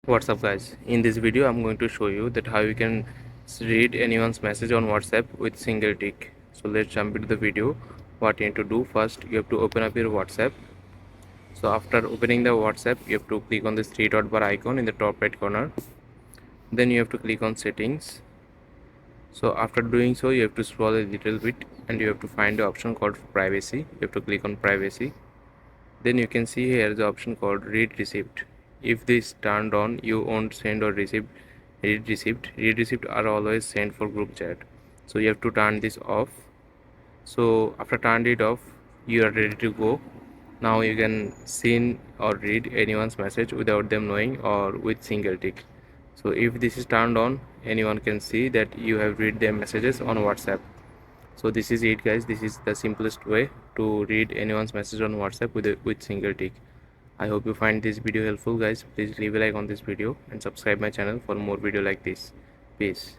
What's up guys, in this video I'm going to show you that how you can read anyone's message on WhatsApp with single tick. So let's jump into the video. What you need to do, first you have to open up your WhatsApp. So after opening the WhatsApp, you have to click on this three dot bar icon in the top right corner. Then you have to click on settings. So after doing so, you have to scroll a little bit and you have to find the option called privacy. You have to click on privacy. Then you can see here the option called read receipt. If this turned on, you won't send or receive read receipt. Read receipt are always sent for group chat, so you have to turn this off. So after turning it off, you are ready to go. Now you can send or read anyone's message without them knowing or with single tick. So if this is turned on, anyone can see that you have read their messages on WhatsApp. So this is it guys, this is the simplest way to read anyone's message on WhatsApp with single tick. I hope you find this video helpful guys. Please leave a like on this video and subscribe my channel for more video like this. Peace.